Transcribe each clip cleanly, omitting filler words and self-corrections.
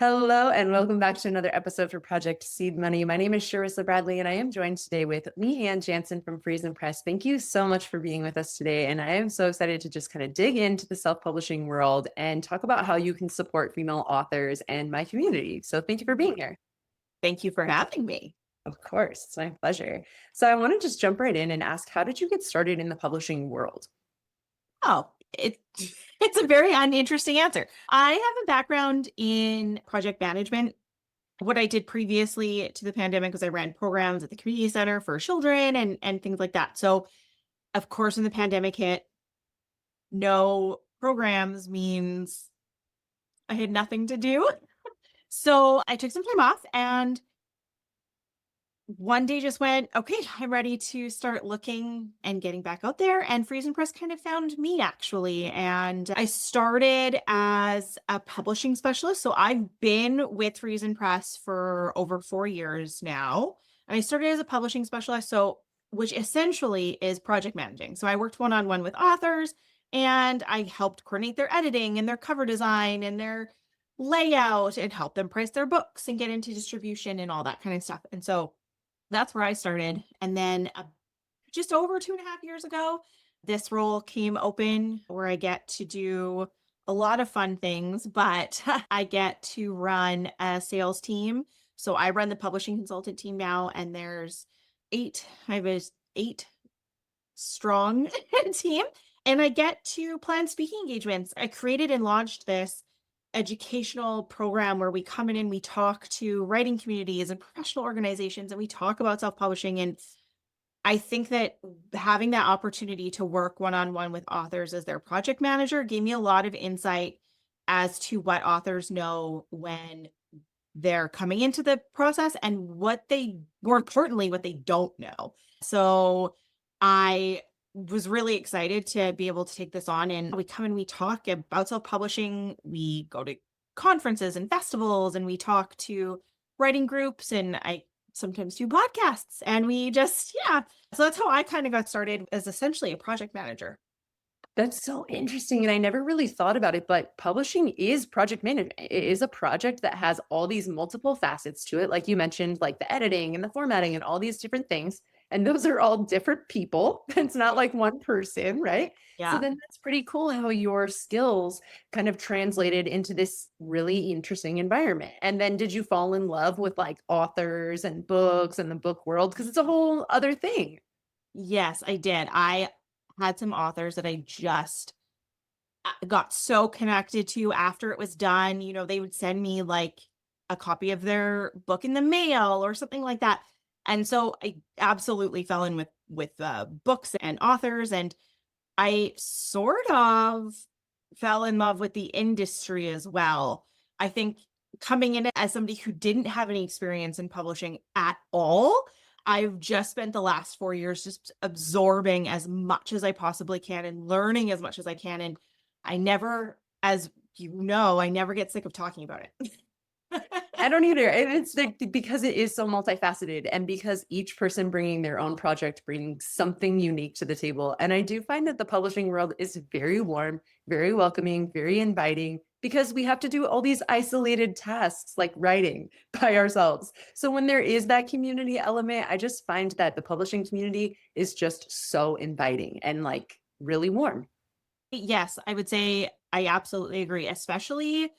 Hello and welcome back to another episode for Project Seed Money. My name is Sharissa Bradley and I am joined today with Leanne Janzen from FriesenPress. Thank you so much for being with us today. And I am so excited to just kind of dig into the self-publishing world and talk about how you can support female authors and my community. So thank you for being here. Thank you for having me. Of course, it's my pleasure. So I want to just jump right in and ask, how did you get started in the publishing world? Oh, it's a very uninteresting answer. I have a background in project management. What I did previously to the pandemic was I ran programs at the community center for children and things like that. So, of course, when the pandemic hit, no programs means I had nothing to do. So I took some time off and one day just went, okay, I'm ready to start looking and getting back out there. And FriesenPress kind of found me actually. And I started as a publishing specialist. So I've been with FriesenPress for over 4 years now. And I started as a publishing specialist. So, which essentially is project managing. So I worked one on one with authors and I helped coordinate their editing and their cover design and their layout and help them price their books and get into distribution and all that kind of stuff. And so that's where I started. And then just over 2.5 years ago, this role came open where I get to do a lot of fun things, but I get to run a sales team. So I run the publishing consultant team now, and there's I have a 8 strong team, and I get to plan speaking engagements. I created and launched this educational program where we come in and we talk to writing communities and professional organizations and we talk about self-publishing. And I think that having that opportunity to work one-on-one with authors as their project manager gave me a lot of insight as to what authors know when they're coming into the process and more importantly, what they don't know. So I was really excited to be able to take this on, and we come and we talk about self-publishing. We go to conferences and festivals and we talk to writing groups, and I sometimes do podcasts, and we just, yeah. So that's how I kind of got started as essentially a project manager. That's so interesting. And I never really thought about it, but publishing is project management. It is a project that has all these multiple facets to it. Like you mentioned, like the editing and the formatting and all these different things. And those are all different people. It's not like one person, right? So Yeah. then that's pretty cool how your skills kind of translated into this really interesting environment. And then did you fall in love with like authors and books and the book world? Because it's a whole other thing. Yes, I did. I had some authors that I just got so connected to after it was done. They would send me like a copy of their book in the mail or something like that. And so I absolutely fell in with books and authors, and I sort of fell in love with the industry as well. I think coming in as somebody who didn't have any experience in publishing at all, I've just spent the last 4 years just absorbing as much as I possibly can and learning as much as I can. And I never, as I never get sick of talking about it. I don't either. And it's because it is so multifaceted and because each person bringing their own project brings something unique to the table. And I do find that the publishing world is very warm, very welcoming, very inviting because we have to do all these isolated tasks like writing by ourselves. So when there is that community element, I just find that the publishing community is just so inviting and like really warm. Yes, I would say I absolutely agree, especially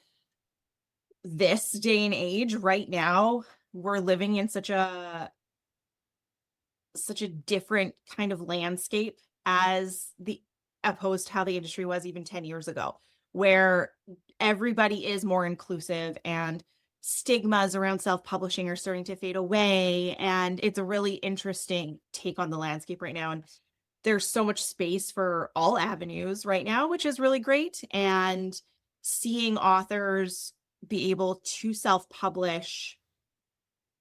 this day and age right now. We're living in such a different kind of landscape as the opposed to how the industry was even 10 years ago, where everybody is more inclusive and stigmas around self-publishing are starting to fade away. And it's a really interesting take on the landscape right now. And there's so much space for all avenues right now, which is really great. And seeing authors be able to self-publish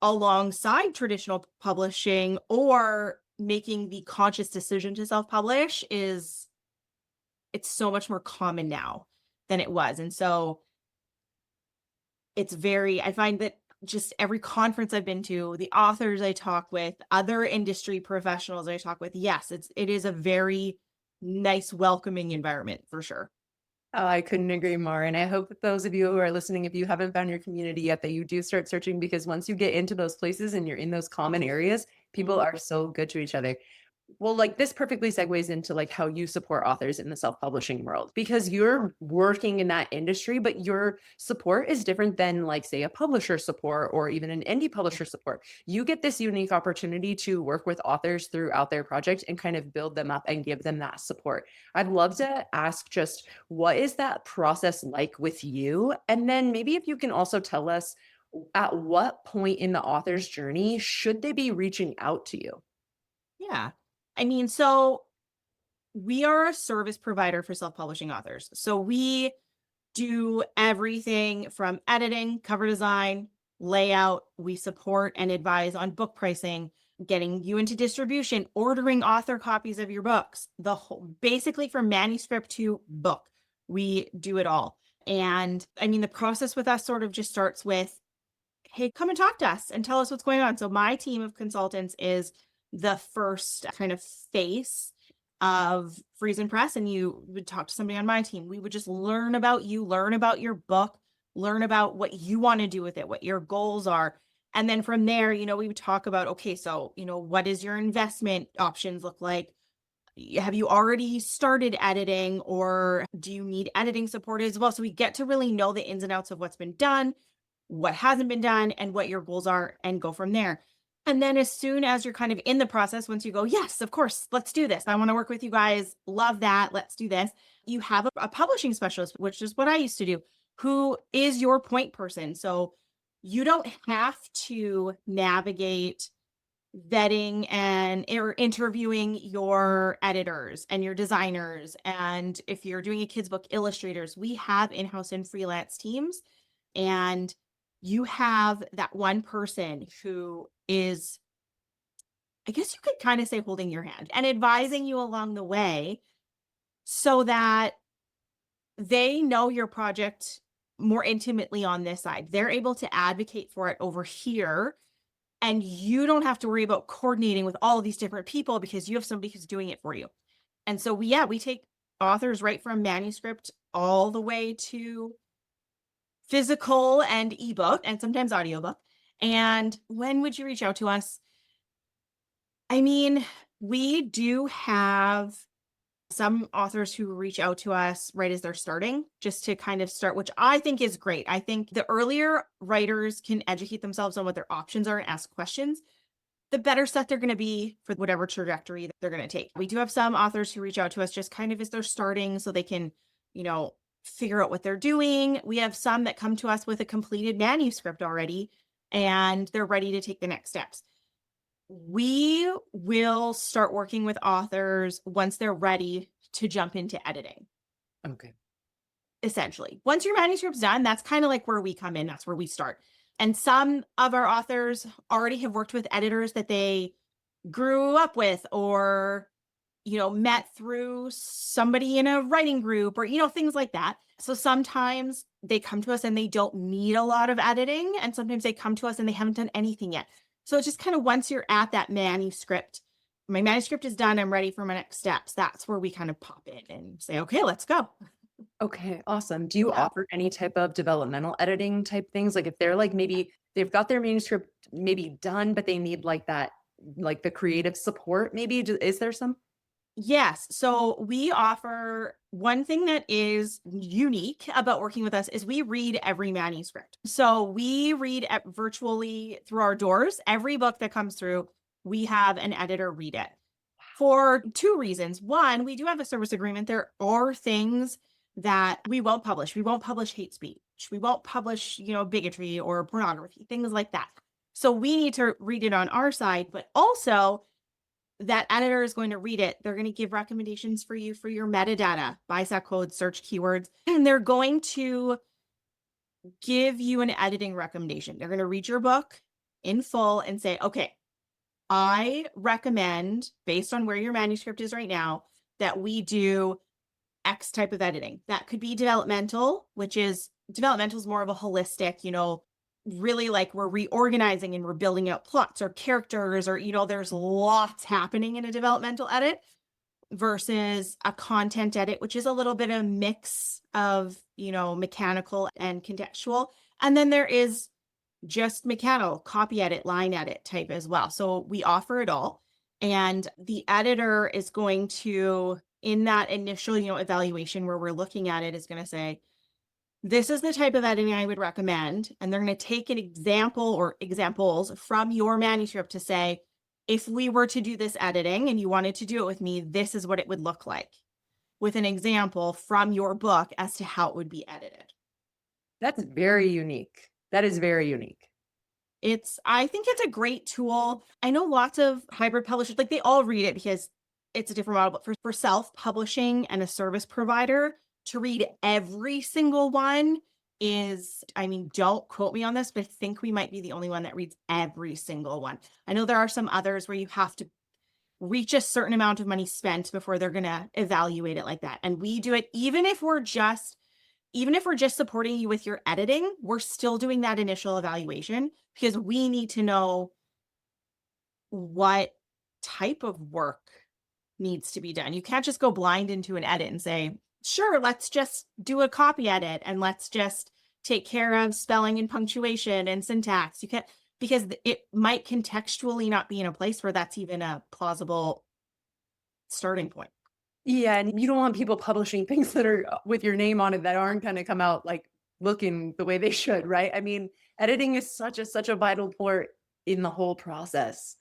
alongside traditional publishing or making the conscious decision to self-publish it's so much more common now than it was. And so I find that just every conference I've been to, the authors I talk with, other industry professionals I talk with, yes, it is a very nice, welcoming environment for sure. Oh, I couldn't agree more. And I hope that those of you who are listening, if you haven't found your community yet, that you do start searching, because once you get into those places and you're in those common areas, people are so good to each other. Well, like this perfectly segues into like how you support authors in the self-publishing world, because you're working in that industry, but your support is different than like say a publisher support or even an indie publisher support. You get this unique opportunity to work with authors throughout their project and kind of build them up and give them that support. I'd love to ask just what is that process like with you? And then maybe if you can also tell us at what point in the author's journey should they be reaching out to you? Yeah. I mean, so we are a service provider for self-publishing authors. So we do everything from editing, cover design, layout. We support and advise on book pricing, getting you into distribution, ordering author copies of your books, the whole basically from manuscript to book. We do it all. And I mean, the process with us sort of just starts with, hey, come and talk to us and tell us what's going on. So my team of consultants is the first kind of face of FriesenPress, and you would talk to somebody on my team. We would just learn about you, learn about your book, learn about what you want to do with it, what your goals are. And then from there, we would talk about, okay, so, what does your investment options look like? Have you already started editing, or do you need editing support as well? So we get to really know the ins and outs of what's been done, what hasn't been done, and what your goals are, and go from there. And then as soon as you're kind of in the process, once you go, yes, of course, let's do this. I want to work with you guys. Love that. Let's do this. You have a publishing specialist, which is what I used to do, who is your point person. So you don't have to navigate vetting and or interviewing your editors and your designers. And if you're doing a kids book, illustrators, we have in-house and freelance teams. And you have that one person who is, I guess you could kind of say, holding your hand and advising you along the way so that they know your project more intimately on this side. They're able to advocate for it over here. And you don't have to worry about coordinating with all of these different people because you have somebody who's doing it for you. And so we take authors right from manuscript all the way to physical and ebook and sometimes audiobook. And when would you reach out to us? I mean, we do have some authors who reach out to us right as they're starting, just to kind of start, which I think is great. I think the earlier writers can educate themselves on what their options are and ask questions, the better set they're going to be for whatever trajectory that they're going to take. We do have some authors who reach out to us just kind of as they're starting so they can, figure out what they're doing. We have some that come to us with a completed manuscript already and they're ready to take the next steps. We will start working with authors once they're ready to jump into editing. Okay. Essentially, once your manuscript's done, that's kind of like where we come in. That's where we start. And some of our authors already have worked with editors that they grew up with or, met through somebody in a writing group or, things like that. So sometimes they come to us and they don't need a lot of editing. And sometimes they come to us and they haven't done anything yet. So it's just kind of once you're at that manuscript, my manuscript is done, I'm ready for my next steps. That's where we kind of pop in and say, okay, let's go. Okay, awesome. Do you Yeah. offer any type of developmental editing type things? Like if they're like maybe they've got their manuscript maybe done, but they need like that, like the creative support, maybe? Is there some? Yes. So we offer one thing that is unique about working with us is we read every manuscript. So we read virtually through our doors. Every book that comes through, we have an editor read it for two reasons. One, we do have a service agreement. There are things that we won't publish. We won't publish hate speech. We won't publish, bigotry or pornography, things like that. So we need to read it on our side, but also that editor is going to read it. They're going to give recommendations for you for your metadata, BISAC codes, search keywords, and they're going to give you an editing recommendation. They're going to read your book in full and say, okay, I recommend, based on where your manuscript is right now, that we do X type of editing. That could be developmental, which is more of a holistic, really like we're reorganizing and we're building out plots or characters or, there's lots happening in a developmental edit. versus a content edit, which is a little bit of mix of, mechanical and contextual. And then there is just mechanical, copy edit, line edit type as well. So we offer it all. And the editor is going to, in that initial, evaluation where we're looking at it, is going to say, this is the type of editing I would recommend. And they're going to take an example or examples from your manuscript to say, if we were to do this editing and you wanted to do it with me, this is what it would look like, with an example from your book as to how it would be edited. That's very unique. That is very unique. I think it's a great tool. I know lots of hybrid publishers, like they all read it because it's a different model, but for self-publishing and a service provider to read every single one is, don't quote me on this, but I think we might be the only one that reads every single one. I know there are some others where you have to reach a certain amount of money spent before they're going to evaluate it like that. And we do it, even if we're just supporting you with your editing, we're still doing that initial evaluation because we need to know what type of work needs to be done. You can't just go blind into an edit and say, sure, let's just do a copy edit and let's just take care of spelling and punctuation and syntax. You can't, because it might contextually not be in a place where that's even a plausible starting point. Yeah, and you don't want people publishing things that are with your name on it that aren't going to come out like looking the way they should, right? Editing is such a vital part in the whole process.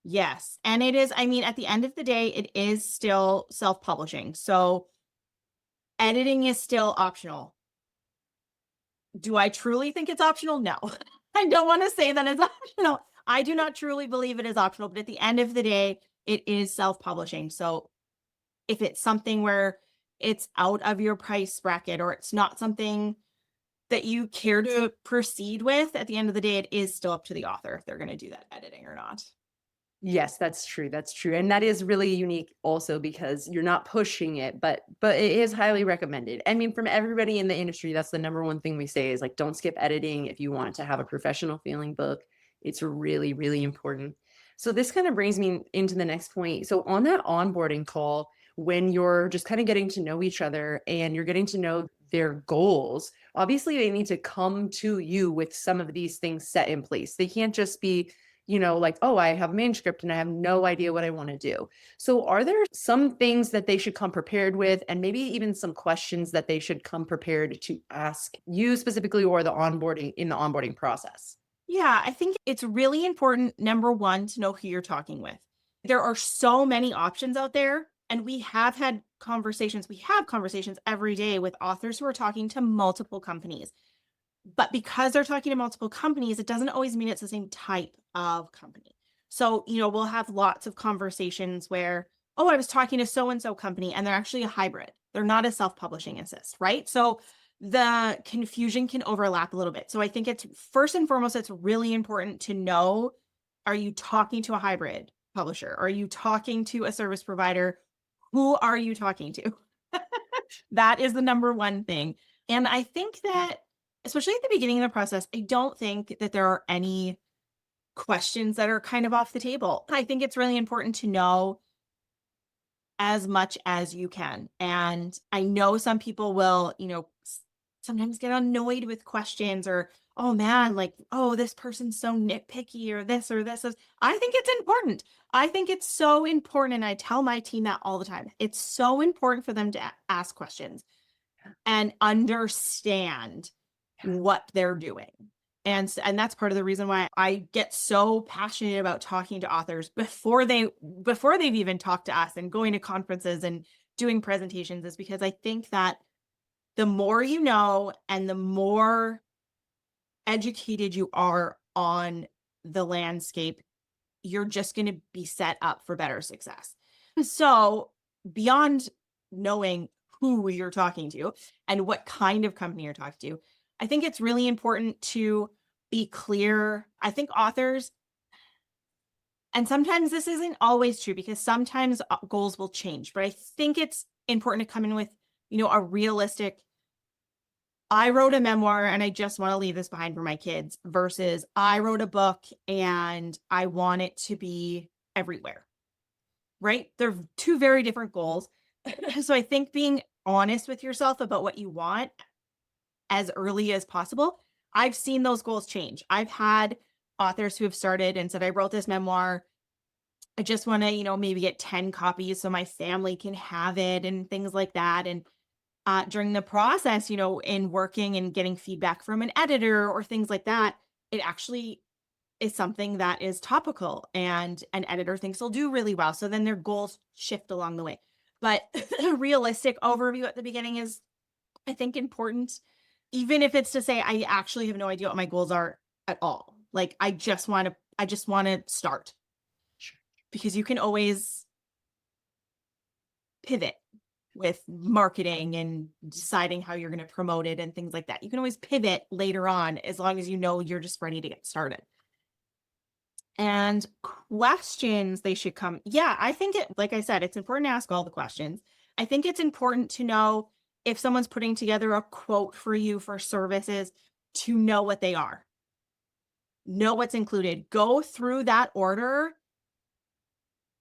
Yes. And it is, at the end of the day, it is still self-publishing. So editing is still optional. Do I truly think it's optional? No. I don't want to say that it's optional. I do not truly believe it is optional, but at the end of the day, it is self-publishing. So if it's something where it's out of your price bracket or it's not something that you care to proceed with, at the end of the day, it is still up to the author if they're going to do that editing or not. Yes, that's true. That's true. And that is really unique also because you're not pushing it, but it is highly recommended. From everybody in the industry, that's the number one thing we say is like, don't skip editing if you want to have a professional feeling book. It's really, really important. So this kind of brings me into the next point. So on that onboarding call, when you're just kind of getting to know each other and you're getting to know their goals, obviously they need to come to you with some of these things set in place. They can't just be like, oh, I have a manuscript and I have no idea what I want to do. So are there some things that they should come prepared with and maybe even some questions that they should come prepared to ask you specifically or the onboarding process? Yeah, I think it's really important, number one, to know who you're talking with. There are so many options out there, and we have conversations every day with authors who are talking to multiple companies. But because they're talking to multiple companies, it doesn't always mean it's the same type of company. So, we'll have lots of conversations where, oh, I was talking to so-and-so company and they're actually a hybrid. They're not a self-publishing assist, right? So the confusion can overlap a little bit. So I think it's first and foremost, it's really important to know, are you talking to a hybrid publisher? Are you talking to a service provider? Who are you talking to? That is the number one thing. And I think that, especially at the beginning of the process, I don't think that there are any questions that are kind of off the table. I think it's really important to know as much as you can. And I know some people will, sometimes get annoyed with questions or, oh man, like, oh, this person's so nitpicky or this or this. I think it's important. I think it's so important. And I tell my team that all the time. It's so important for them to ask questions and understand what they're doing. And that's part of the reason why I get so passionate about talking to authors before they've even talked to us and going to conferences and doing presentations, is because I think that the more you know and the more educated you are on the landscape, you're just going to be set up for better success. So beyond knowing who you're talking to and what kind of company you're talking to, I think it's really important to be clear. I think authors, and sometimes this isn't always true because sometimes goals will change, but I think it's important to come in with, a realistic, I wrote a memoir and I just want to leave this behind for my kids versus I wrote a book and I want it to be everywhere. right? They're two very different goals. So I think being honest with yourself about what you want as early as possible. I've seen those goals change. I've had authors who have started and said, I wrote this memoir. I just want to, maybe get 10 copies so my family can have it and things like that. And during the process, in working and getting feedback from an editor or things like that, it actually is something that is topical and an editor thinks will do really well. So then their goals shift along the way. But a realistic overview at the beginning is, I think, important, even if it's to say, I actually have no idea what my goals are at all. Like, I just want to start, Sure. because you can always pivot with marketing and deciding how you're going to promote it and things like that. You can always pivot later on as long as you know you're just ready to get started. And questions they should come. Yeah, I think like I said, it's important to ask all the questions. I think it's important to know if someone's putting together a quote for you for services, to know what they are, know what's included, go through that order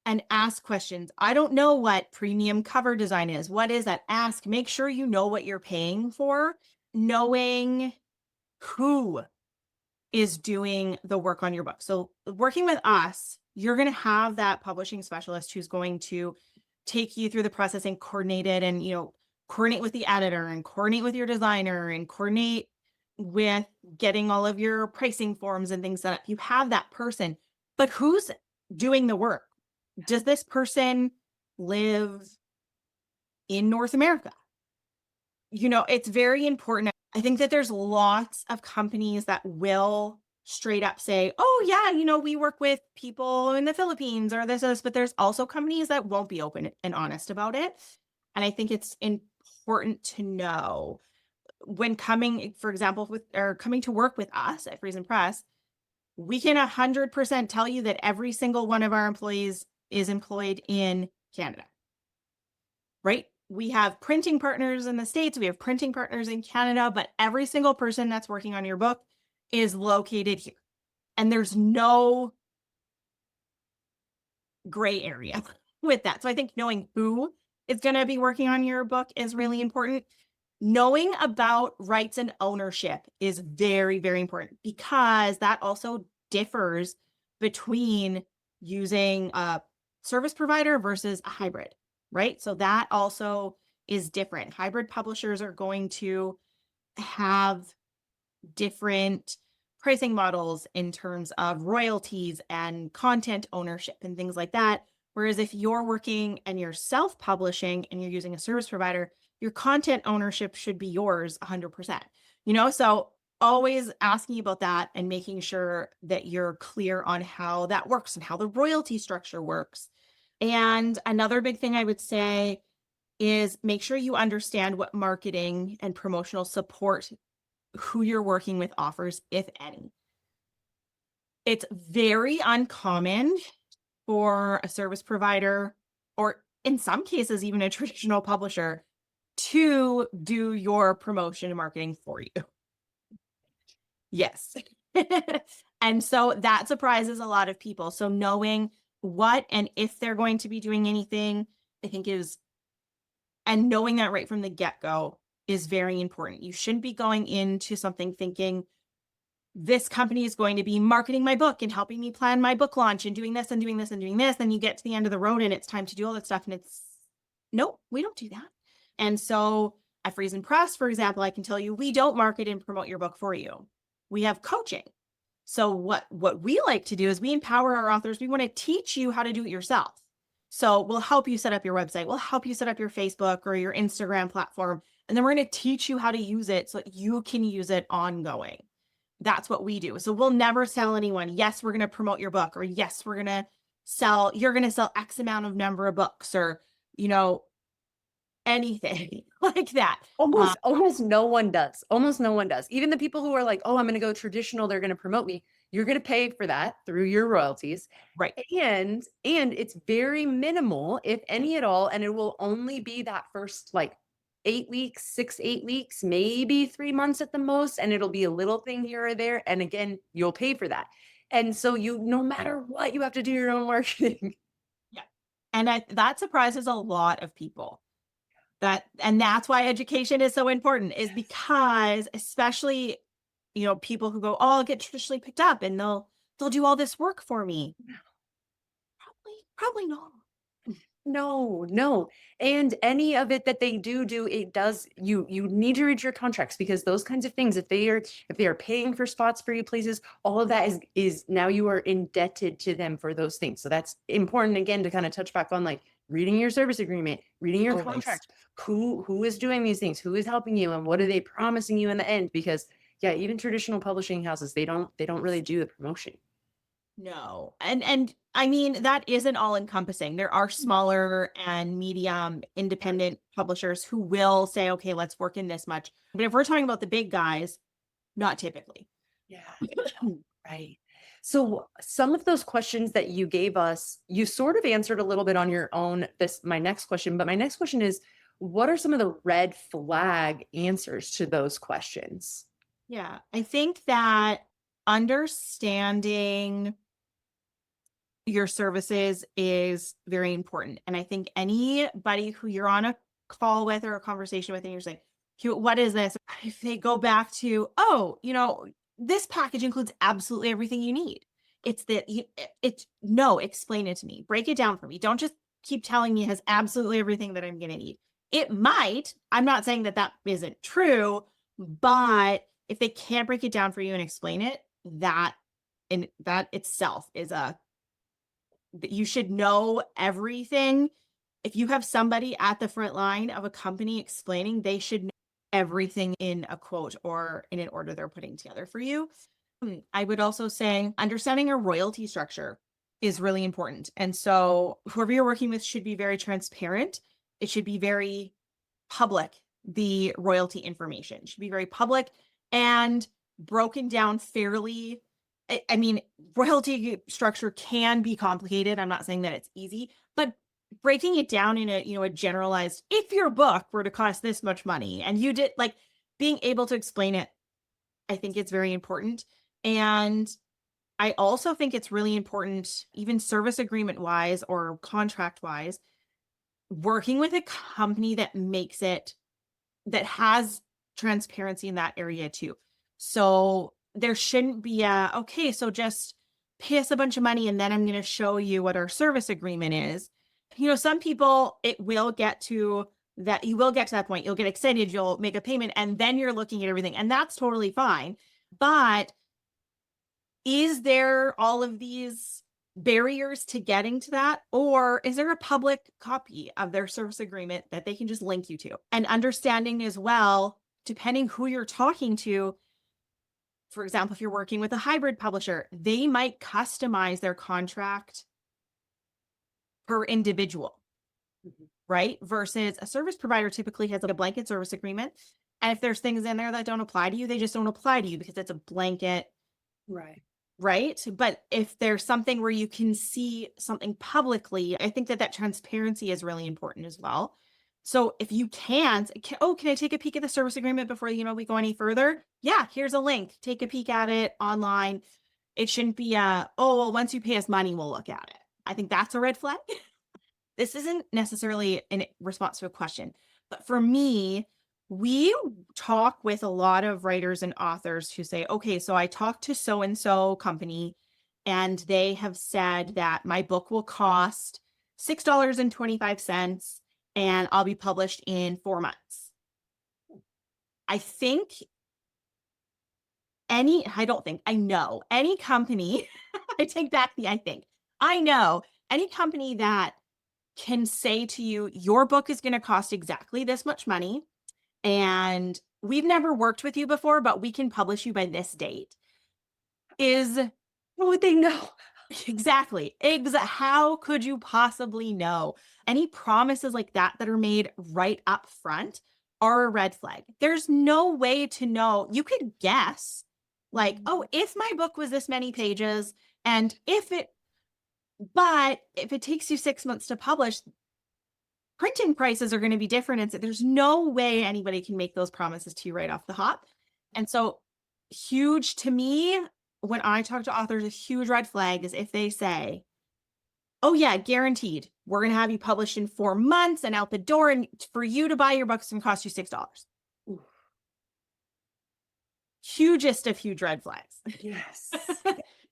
and ask questions. I don't know what premium cover design is. What is that? Ask, make sure you know what you're paying for, knowing who is doing the work on your book. So working with us, you're going to have that publishing specialist who's going to take you through the process and coordinate it, and, coordinate with the editor and coordinate with your designer and coordinate with getting all of your pricing forms and things set up. You have that person, but who's doing the work? Does this person live in North America? It's very important. I think that there's lots of companies that will straight up say, oh yeah, we work with people in the Philippines or this, but there's also companies that won't be open and honest about it. And I think it's important to know when coming, for example, coming to work with us at FriesenPress, we can 100% tell you that every single one of our employees is employed in Canada, right? We have printing partners in the States, we have printing partners in Canada, but every single person that's working on your book is located here. And there's no gray area with that. So I think knowing who is going to be working on your book is really important. Knowing about rights and ownership is very, very important, because that also differs between using a service provider versus a hybrid, right? So that also is different. Hybrid publishers are going to have different pricing models in terms of royalties and content ownership and things like that. Whereas if you're working and you're self-publishing and you're using a service provider, your content ownership should be yours 100%. So always asking about that and making sure that you're clear on how that works and how the royalty structure works. And another big thing I would say is make sure you understand what marketing and promotional support who you're working with offers, if any. It's very uncommon for a service provider, or in some cases, even a traditional publisher, to do your promotion and marketing for you. Yes. And so that surprises a lot of people. So knowing what and if they're going to be doing anything, I think and knowing that right from the get-go is very important. You shouldn't be going into something thinking, this company is going to be marketing my book and helping me plan my book launch and doing this and doing this and doing this. Then you get to the end of the road and it's time to do all that stuff. And nope, we don't do that. And so at FriesenPress, for example, I can tell you, we don't market and promote your book for you. We have coaching. So what we like to do is we empower our authors. We want to teach you how to do it yourself. So we'll help you set up your website. We'll help you set up your Facebook or your Instagram platform. And then we're going to teach you how to use it so that you can use it ongoing. That's what we do. So we'll never tell anyone, yes, we're going to promote your book, or yes, you're going to sell X amount of number of books, or, anything like that. Almost no one does. Almost no one does. Even the people who are like, oh, I'm going to go traditional, they're going to promote me. You're going to pay for that through your royalties. Right. And it's very minimal, if any at all. And it will only be that first 8 weeks, 8 weeks, maybe 3 months at the most. And it'll be a little thing here or there. And again, you'll pay for that. And so no matter what, you have to do your own marketing. Yeah. And that surprises a lot of people. And that's why education is so important, is because especially, people who go, oh, I'll get traditionally picked up and they'll do all this work for me. Probably not. No, no. And any of it that they do, it does, you need to read your contracts, because those kinds of things, if they are paying for spots for you places, all of that is now you are indebted to them for those things. So that's important, again, to kind of touch back on, like, reading your service agreement, reading your Always. contract, who is doing these things, who is helping you, and what are they promising you in the end? Because yeah, even traditional publishing houses, they don't really do the promotion. No. And I mean, that isn't all encompassing. There are smaller and medium independent publishers who will say, okay, let's work in this much. But if we're talking about the big guys, not typically. Yeah. Right. So some of those questions that you gave us, you sort of answered a little bit on your own. My next question, but my next question is, what are some of the red flag answers to those questions? Yeah. I think that understanding your services is very important. And I think anybody who you're on a call with or a conversation with and you're saying, what is this? If they go back to, oh, this package includes absolutely everything you need. It's that it's no, explain it to me. Break it down for me. Don't just keep telling me it has absolutely everything that I'm going to need. It might. I'm not saying that isn't true, but if they can't break it down for you and explain it, that itself is that you should know everything. If you have somebody at the front line of a company explaining, they should know everything in a quote or in an order they're putting together for you. I would also say understanding a royalty structure is really important. And so whoever you're working with should be very transparent. It should be very public. The royalty information should be very public and broken down fairly. I mean, royalty structure can be complicated. I'm not saying that it's easy, but breaking it down in a generalized, if your book were to cost this much money and you did, like, being able to explain it, I think it's very important. And I also think it's really important, even service agreement wise or contract wise, working with a company that has transparency in that area too. So there shouldn't be okay, so just pay us a bunch of money and then I'm going to show you what our service agreement is. Some people, it will get to that. You will get to that point. You'll get excited. You'll make a payment and then you're looking at everything, and that's totally fine. But is there all of these barriers to getting to that? Or is there a public copy of their service agreement that they can just link you to? And understanding as well, depending who you're talking to, for example, if you're working with a hybrid publisher, they might customize their contract per individual, right? Versus a service provider typically has a blanket service agreement. And if there's things in there that don't apply to you, they just don't apply to you because it's a blanket. Right. But if there's something where you can see something publicly, I think that transparency is really important as well. So if you can I take a peek at the service agreement before, we go any further? Yeah, here's a link. Take a peek at it online. It shouldn't be oh, well, once you pay us money, we'll look at it. I think that's a red flag. This isn't necessarily in response to a question, but for me, we talk with a lot of writers and authors who say, okay, so I talked to so-and-so company and they have said that my book will cost $6.25 and I'll be published in 4 months. I know any company, I take back I think. I know any company that can say to you, your book is going to cost exactly this much money, and we've never worked with you before, but we can publish you by this date. What would they know? Exactly. How could you possibly know? Any promises like that are made right up front are a red flag. There's no way to know. You could guess, like, oh, if my book was this many pages, and but if it takes you 6 months to publish, printing prices are going to be different. And so there's no way anybody can make those promises to you right off the hop. And so huge to me, when I talk to authors, a huge red flag is if they say, Oh yeah, guaranteed. We're going to have you published in 4 months and out the door. And for you to buy your book, it's going to cost you $6. Ooh, Hugest of huge red flags. yes.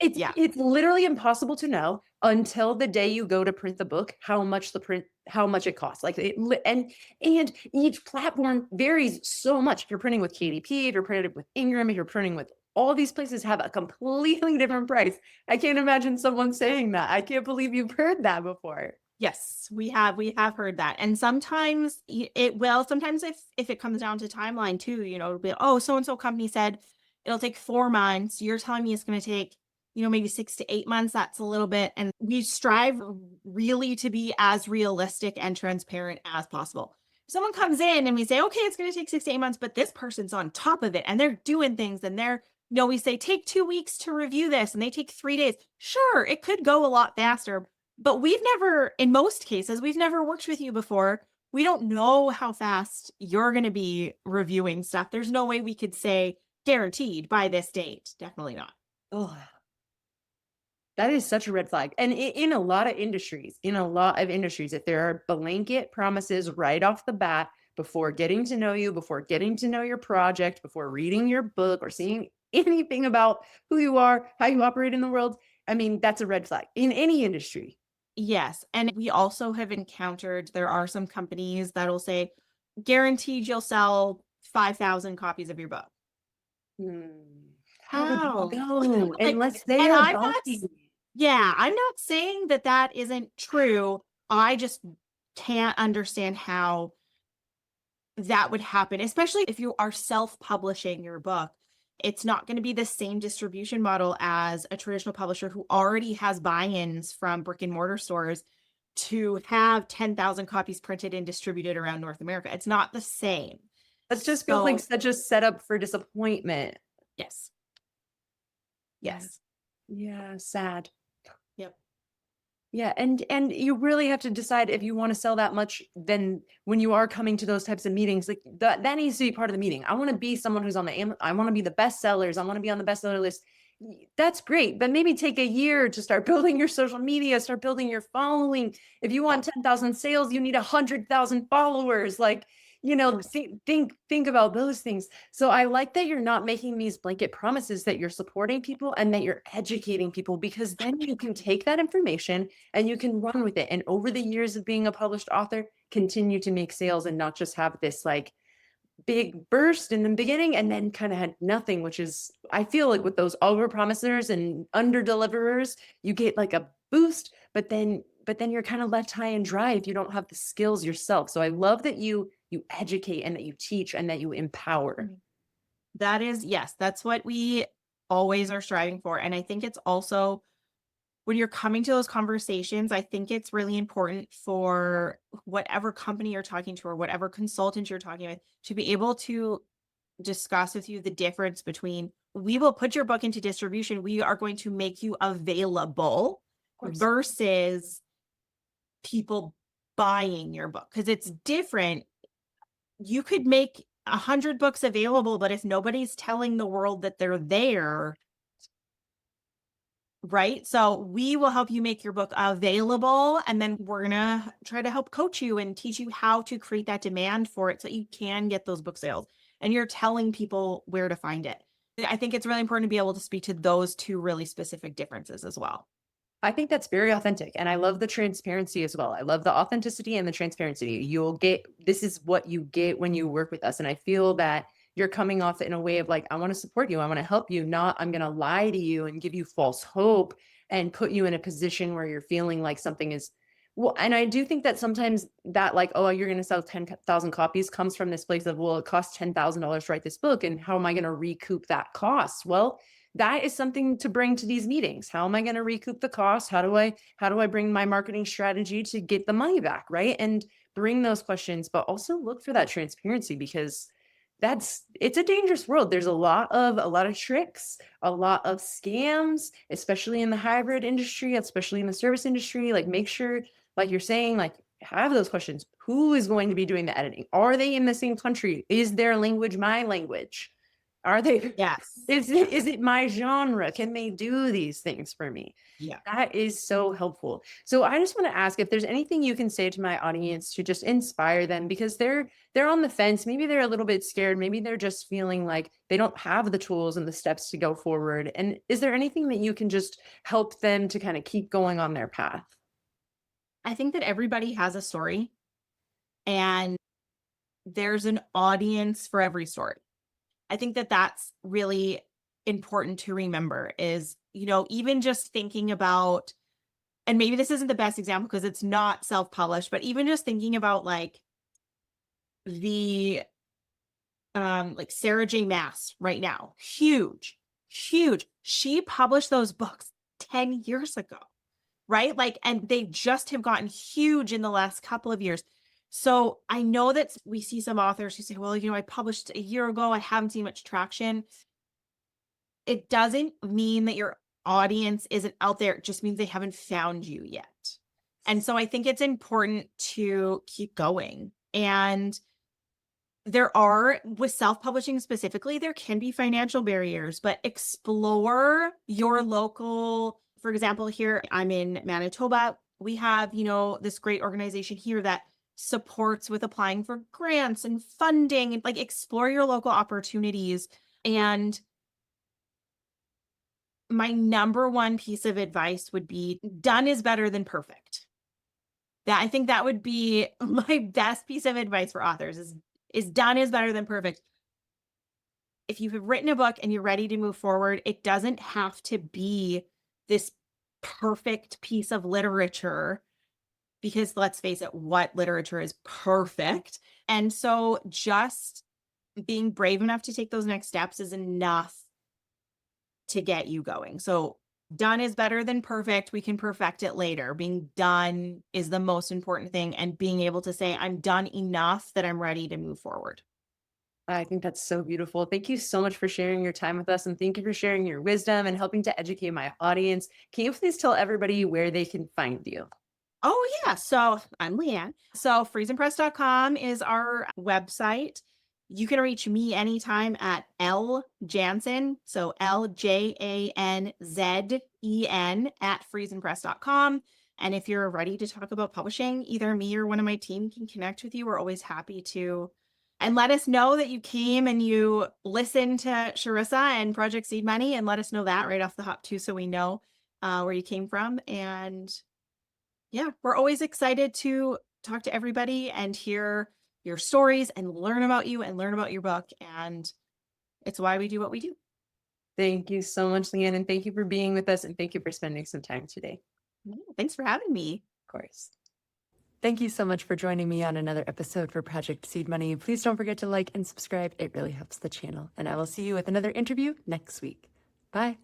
It's Yeah. it's literally impossible to know until the day you go to print the book how much it costs. Like and each platform varies so much. If you're printing with KDP, if you're printing with Ingram, if you're printing with all these places have a completely different price. I can't imagine someone saying that. I can't believe you've heard that before. Yes, we have heard that. And sometimes it will, sometimes if it comes down to timeline too, it'll be, oh, so and so company said it'll take 4 months. You're telling me it's going to take, maybe 6 to 8 months. That's a little bit. And we strive really to be as realistic and transparent as possible. If someone comes in and we say, okay, it's going to take 6 to 8 months, but this person's on top of it and they're doing things and we say take 2 weeks to review this and they take 3 days. Sure, it could go a lot faster, but in most cases, we've never worked with you before. We don't know how fast you're going to be reviewing stuff. There's no way we could say guaranteed by this date. Definitely not. Oh, that is such a red flag. And in a lot of industries, if there are blanket promises right off the bat before getting to know you, before getting to know your project, before reading your book or seeing anything about who you are, how you operate in the world, I mean, that's a red flag in any industry. Yes. And we also have encountered there are some companies that'll say, guaranteed you'll sell 5,000 copies of your book. Hmm. How would you How? know Like, unless they and are I'm not, bulky? yeah, I'm not saying that isn't true. I just can't understand how that would happen, especially if you are self-publishing your book. It's not going to be the same distribution model as a traditional publisher who already has buy-ins from brick and mortar stores to have 10,000 copies printed and distributed around North America. It's not the same. That just feels like So, such a setup for disappointment. yes. Yeah. Yes. Yeah, sad. Yep. Yeah, and you really have to decide if you want to sell that much. Then when you are coming to those types of meetings, like that needs to be part of the meeting. I want to be someone who's on I want to be the best sellers. I want to be on the bestseller list. That's great, but maybe take a year to start building your social media, start building your following. If you want 10,000 sales, you need 100,000 followers. Like, Yes. think about those things. So I like that you're not making these blanket promises, that you're supporting people and that you're educating people, because then you can take that information and you can run with it. And over the years of being a published author, continue to make sales and not just have this like big burst in the beginning and then kind of had nothing, which is, I feel like with those over promisers and under deliverers, you get like a boost, but then you're kind of left high and dry if you don't have the skills yourself. So I love that you educate and that you teach and that you empower. That is, yes, that's what we always are striving for. And I think it's also when you're coming to those conversations, I think it's really important for whatever company you're talking to or whatever consultant you're talking with to be able to discuss with you the difference between we will put your book into distribution, we are going to make you available Of course. versus people buying your book. Because it's different. You could make 100 books available, but if nobody's telling the world that they're there, right? So we will help you make your book available, and then we're gonna try to help coach you and teach you how to create that demand for it so you can get those book sales. And you're telling people where to find it. I think it's really important to be able to speak to those two really specific differences as well. I think that's very authentic. And I love the transparency as well. I love the authenticity and the transparency. This is what you get when you work with us. And I feel that you're coming off in a way of like, I want to support you. I want to help you, not I'm going to lie to you and give you false hope and put you in a position where you're feeling like something is, well, and I do think that sometimes that like, oh, you're going to sell 10,000 copies comes from this place of, well, it costs $10,000 to write this book. And how am I going to recoup that cost? Well, that is something to bring to these meetings. How am I going to recoup the cost? How do I bring my marketing strategy to get the money back, right? And bring those questions, but also look for that transparency, because it's a dangerous world. There's a lot of tricks, a lot of scams, especially in the hybrid industry, especially in the service industry. Like, make sure, like you're saying, like, have those questions. Who is going to be doing the editing? Are they in the same country? Is their language my language? Are they, Yes. is it my genre? Can they do these things for me? Yeah. That is so helpful. So I just want to ask if there's anything you can say to my audience to just inspire them, because they're on the fence. Maybe they're a little bit scared. Maybe they're just feeling like they don't have the tools and the steps to go forward. And is there anything that you can just help them to kind of keep going on their path? I think that everybody has a story, and there's an audience for every story. I think that that's really important to remember is, even just thinking about, and maybe this isn't the best example because it's not self-published, but even just thinking about like the like Sarah J. Maas right now, huge, huge. She published those books 10 years ago, right? Like, and they just have gotten huge in the last couple of years. So I know that we see some authors who say, well, I published a year ago, I haven't seen much traction. It doesn't mean that your audience isn't out there. It just means they haven't found you yet. And so I think it's important to keep going. And there are, with self-publishing specifically, there can be financial barriers, but explore your local. For example, here I'm in Manitoba. We have, this great organization here that supports with applying for grants and funding, and like explore your local opportunities. And my number one piece of advice would be done is better than perfect. I think that would be my best piece of advice for authors is done is better than perfect. If you have written a book and you're ready to move forward, it doesn't have to be this perfect piece of literature, because let's face it, what literature is perfect? And so just being brave enough to take those next steps is enough to get you going. So done is better than perfect. We can perfect it later. Being done is the most important thing, and being able to say, I'm done enough that I'm ready to move forward. I think that's so beautiful. Thank you so much for sharing your time with us, and thank you for sharing your wisdom and helping to educate my audience. Can you please tell everybody where they can find you? Oh, yeah. So I'm Leanne. So FriesenPress.com is our website. You can reach me anytime at L Janzen. So LJANZEN at FriesenPress.com. And if you're ready to talk about publishing, either me or one of my team can connect with you. We're always happy to. And let us know that you came and you listened to Sharissa and Project Seed Money, and let us know that right off the hop too, so we know where you came from. And yeah, we're always excited to talk to everybody and hear your stories and learn about you and learn about your book. And it's why we do what we do. Thank you so much, Leanne, and thank you for being with us, and thank you for spending some time today. Yeah, thanks for having me. Of course. Thank you so much for joining me on another episode for Project Seed Money. Please don't forget to like and subscribe. It really helps the channel. And I will see you with another interview next week. Bye.